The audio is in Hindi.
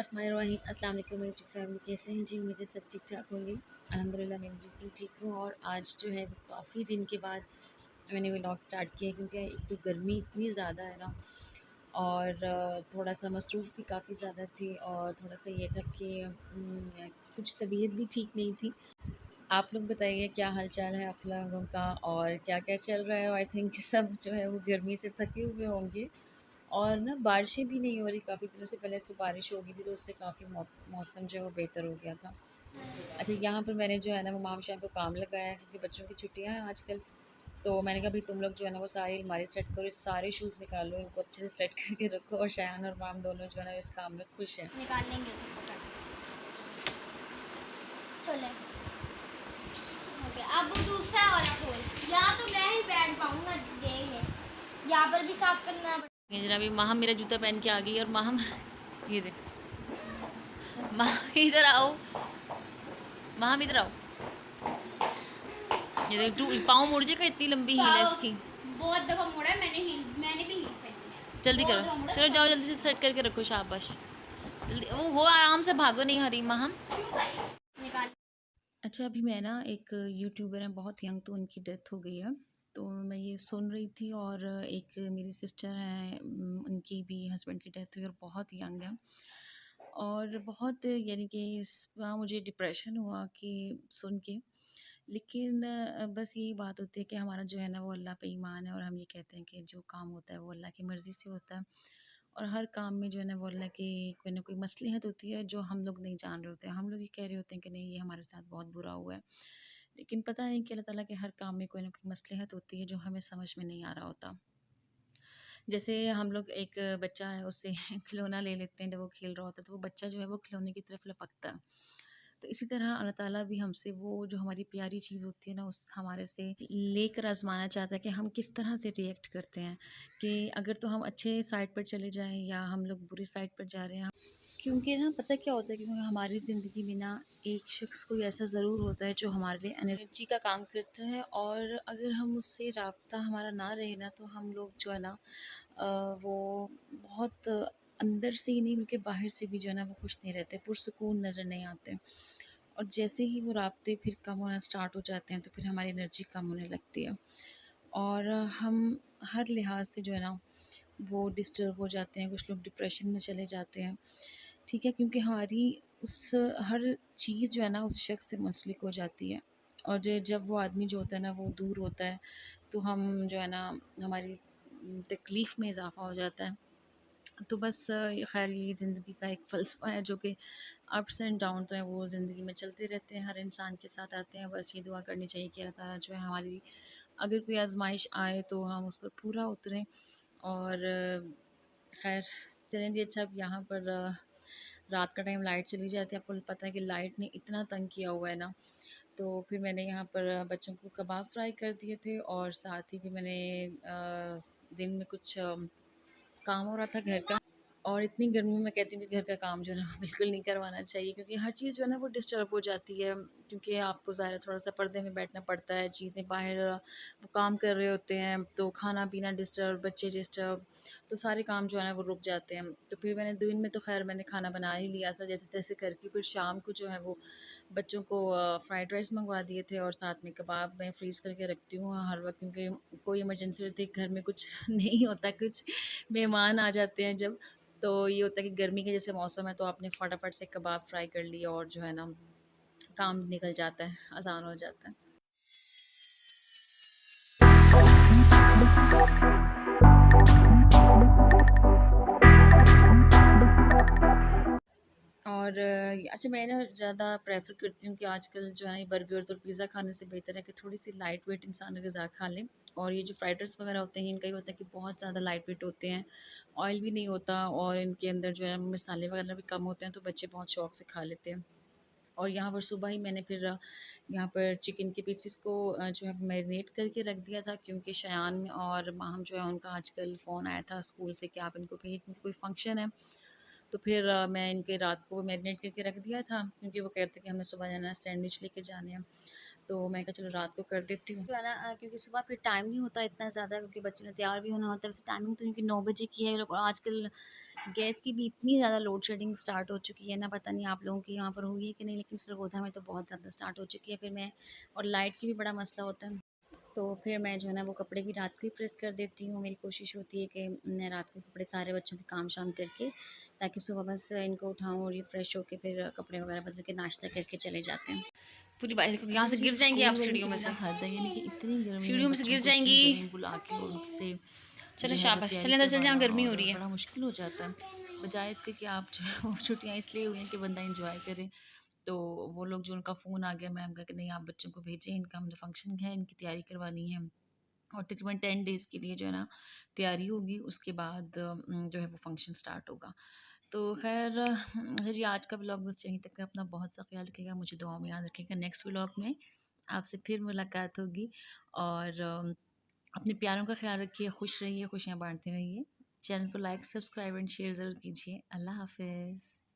बिस्मिल्लाहिर्रहमानिर्रहीम। अस्सलाम वालेकुम मेरी फैमिली, कैसे हैं जी? उम्मीद है सब ठीक ठाक होंगे। अल्हम्दुलिल्लाह मैं भी बिल्कुल ठीक हूँ। और आज जो है वो काफ़ी दिन के बाद मैंने व्लॉग स्टार्ट किया, क्योंकि एक तो गर्मी इतनी ज़्यादा है ना, और थोड़ा सा मसरूफ़ भी काफ़ी ज़्यादा थी, और थोड़ा सा ये था कि कुछ तबीयत भी ठीक नहीं थी। आप लोग बताइए क्या हाल चाल है आप लोगों का, और क्या क्या चल रहा है? आई थिंक सब जो है वो गर्मी से थके हुए होंगे। और ना बारिशें भी नहीं हो रही, काफ़ी दिनों से पहले से बारिश हो गई थी, तो उससे काफ़ी मौसम जो है वो बेहतर हो गया था। अच्छा, यहाँ पर मैंने जो है ना वो माम शाम को काम लगाया है, क्योंकि बच्चों की छुट्टियाँ हैं आजकल। तो मैंने कहा भाई तुम लोग जो है ना वो सारी अलमारी सेट करो, सारे शूज़ निकालो, इनको अच्छे से सेट करके रखो। और शायान और माम दोनों जो है ना इस काम में खुश हैं। निकाल लेंगे उसे पकड़ चले। ओके, अब दूसरा वाला खोल। यहाँ तो मैं ही बैठ पाऊंगा। देख ले, यहाँ पर भी साफ करना ये जरा अभी माहम मेरा जूता पहन के आ गई, और माहम ये देख, माह इधर आओ, माहम इधर आओ। ये देख, पाँव मुड़ जाएगा, इतनी लंबी हील है इसकी। बहुत दफा मोड़ा है मैंने भी हील पहनी है। जल्दी बहुत करो, दफा मोड़ा, चलो जाओ जल्दी से सेट करके रखो, शाबाश। वो हो, आराम से भागो, नहीं हरी माहम। क्यों भाई? निकाल। अच्छा, अभी मैं ना एक यूट्यूबर हैं बहुत यंग, तो उनकी डेथ हो गई है। तो मैं ये सुन रही थी, और एक मेरी सिस्टर हैं, उनकी भी हस्बैंड की डेथ हुई, और बहुत यंग है। और बहुत यानी कि इसका मुझे डिप्रेशन हुआ कि सुन के। लेकिन बस यही बात होती है कि हमारा जो है ना वो अल्लाह पे ईमान है, और हम ये कहते हैं कि जो काम होता है वो अल्लाह की मर्ज़ी से होता है। और हर काम में जो है ना वो अल्लाह की कोई ना कोई मसलहत होती है, जो हम लोग नहीं जान रहे होते हैं। हम लोग ये कह रहे होते हैं कि नहीं, ये हमारे साथ बहुत बुरा हुआ है, लेकिन पता नहीं कि अल्लाह ताला के हर काम में कोई ना कोई मसलहत होती है, जो हमें समझ में नहीं आ रहा होता। जैसे हम लोग, एक बच्चा है, उससे खिलौना ले लेते हैं, जब वो खेल रहा होता है तो वो बच्चा जो है वो खिलौने की तरफ लपकता है। तो इसी तरह अल्लाह ताला भी हमसे वो जो हमारी प्यारी चीज़ होती है ना, उस हमारे से लेकर आज़माना चाहता है कि हम किस तरह से रिएक्ट करते हैं। कि अगर तो हम अच्छे साइड पर चले जाएँ, या हम लोग बुरी साइड पर जा रहे हैं। क्योंकि ना पता क्या होता है, क्योंकि हमारी ज़िंदगी में ना एक शख़्स कोई ऐसा ज़रूर होता है जो हमारे लिए एनर्जी का काम करता है, और अगर हम उससे राब्ता हमारा ना रहे ना, तो हम लोग जो है ना वो बहुत अंदर से ही नहीं बल्कि बाहर से भी जो है ना वो खुश नहीं रहते, पुरसुकून नज़र नहीं आते। और जैसे ही वो राब्ते फिर कम होना स्टार्ट हो जाते हैं, तो फिर हमारी एनर्जी कम होने लगती है, और हम हर लिहाज से जो है ना वो डिस्टर्ब हो जाते हैं। कुछ लोग डिप्रेशन में चले जाते हैं, ठीक है, क्योंकि हमारी उस हर चीज़ जो है ना उस शख्स से मुंसलिक हो जाती है। और जब वो आदमी जो होता है ना वो दूर होता है, तो हम जो है ना हमारी तकलीफ़ में इजाफ़ा हो जाता है। तो बस खैर ये ज़िंदगी का एक फ़लसफ़ा है, जो कि अप्स एंड डाउन तो है वो ज़िंदगी में चलते रहते हैं, हर इंसान के साथ आते हैं। बस ये दुआ करनी चाहिए कि अल्लाह ताला जो है हमारी, अगर कोई आज़माइश आए तो हम उस पर पूरा उतरें। और खैर चलें जी। अच्छा, अब यहाँ पर रात का टाइम लाइट चली जाती है। आपको पता है कि लाइट ने इतना तंग किया हुआ है ना, तो फिर मैंने यहाँ पर बच्चों को कबाब फ्राई कर दिए थे, और साथ ही फिर मैंने दिन में कुछ काम हो रहा था घर का। और इतनी गर्मी में कहती हूँ कि घर का काम जो है ना बिल्कुल नहीं करवाना चाहिए, क्योंकि हर चीज़ जो है ना वो डिस्टर्ब हो जाती है। क्योंकि आपको ज़ाहिर है थोड़ा-सा पर्दे में बैठना पड़ता है, चीज़ें बाहर वो काम कर रहे होते हैं, तो खाना-पीना डिस्टर्ब, बच्चे डिस्टर्ब, तो सारे काम जो है ना वो रुक जाते हैं। तो फिर मैंने दिन में तो ख़ैर मैंने खाना बना ही लिया था जैसे-तैसे करके, फिर शाम को जो है वो बच्चों को फ्राइड राइस मँगवा दिए थे, और साथ में कबाब मैं फ्रीज़ करके रखती हूँ हर वक़्त, क्योंकि कोई इमरजेंसी होती है, घर में कुछ नहीं होता, कुछ मेहमान आ जाते हैं जब, तो ये होता है कि गर्मी के जैसे मौसम है, तो आपने फटाफट से कबाब फ्राई कर लिया, और जो है ना काम निकल जाता है, आसान हो जाता है। और अच्छा, मैं ना ज़्यादा प्रेफ़र करती हूँ कि आजकल जो है ना ये बर्गर्स और पिज़्ज़ा खाने से बेहतर है कि थोड़ी सी लाइट वेट इंसान ग़िज़ा खा ले। और ये जो फ्राइड राइस वग़ैरह होते हैं, इनका ये होता है कि बहुत ज़्यादा लाइट वेट होते हैं, ऑयल भी नहीं होता, और इनके अंदर जो है मसाले वग़ैरह भी कम होते हैं, तो बच्चे बहुत शौक से खा लेते हैं। और यहाँ पर सुबह ही मैंने फिर यहाँ पर चिकन के पीसेस को जो है मैरिनेट करके रख दिया था, क्योंकि शयान और माहम जो है उनका आजकल फ़ोन आया था स्कूल से कि आप इनको भेज दें, कोई फ़ंक्शन है। तो फिर मैं इनके रात को मैरिनेट करके रख दिया था, क्योंकि वो कह रहे थे कि हमें सुबह जाना है, सैंडविच लेके जाने हैं। तो मैं कहा चलो रात को कर देती हूँ, तो है ना क्योंकि सुबह फिर टाइम नहीं होता इतना ज़्यादा, क्योंकि बच्चों ने तैयार भी होना होता है। वैसे टाइमिंग तो इनकी 9 बजे की है, और आजकल गैस की भी इतनी ज़्यादा लोड शेडिंग स्टार्ट हो चुकी है ना, पता नहीं आप लोगों की यहाँ पर हुई है कि नहीं, लेकिन सरगोधा में तो बहुत ज़्यादा स्टार्ट हो चुकी है। फिर मैं, और लाइट की भी बड़ा मसला होता है, तो फिर मैं जो है ना वो कपड़े भी रात को ही प्रेस कर देती हूँ। मेरी कोशिश होती है कि मैं रात को कपड़े सारे बच्चों के काम शाम करके, ताकि सुबह बस इनको उठाऊँ और ये फ्रेश होके फिर कपड़े वगैरह बदल के नाश्ता करके चले जाते हैं। पूरी बाइक यहाँ से गिर जाएंगी आप सीढ़ियों में से, हद है, यानी कि इतनी गर्मी में सीढ़ियों में से बच्चों गिर को इतनी जाएंगी। गर्मी बुला के और उनसे जो चलो है वो शाबाश, तैयारी चले अंदर चल जहाँ करवाना, गर्मी हो और रही है। बड़ा मुश्किल हो जाता है। बजाय इसके कि आप जो है वो छुट्टियाँ इसलिए हुई हैं कि बंदा एंजॉय करे, तो वो लोग जो उनका फ़ोन आ गया मैम का कि नहीं आप बच्चों को भेजें, इनका हमने फंक्शन है, इनकी तैयारी करवानी है, और तकरीबन 10 डेज़ के लिए जो है ना तैयारी होगी, उसके बाद जो है वो फंक्शन स्टार्ट होगा। तो ख़ैर फिर ये आज का व्लॉग बस यहीं तक है। अपना बहुत सा ख्याल रखिएगा, मुझे दुआओं में याद रखिएगा। नेक्स्ट व्लॉग में आपसे फिर मुलाकात होगी, और अपने प्यारों का ख्याल रखिए, खुश रहिए, खुशियाँ बाँटते रहिए। चैनल को लाइक, सब्सक्राइब एंड शेयर ज़रूर कीजिए। अल्लाह हाफ़िज़।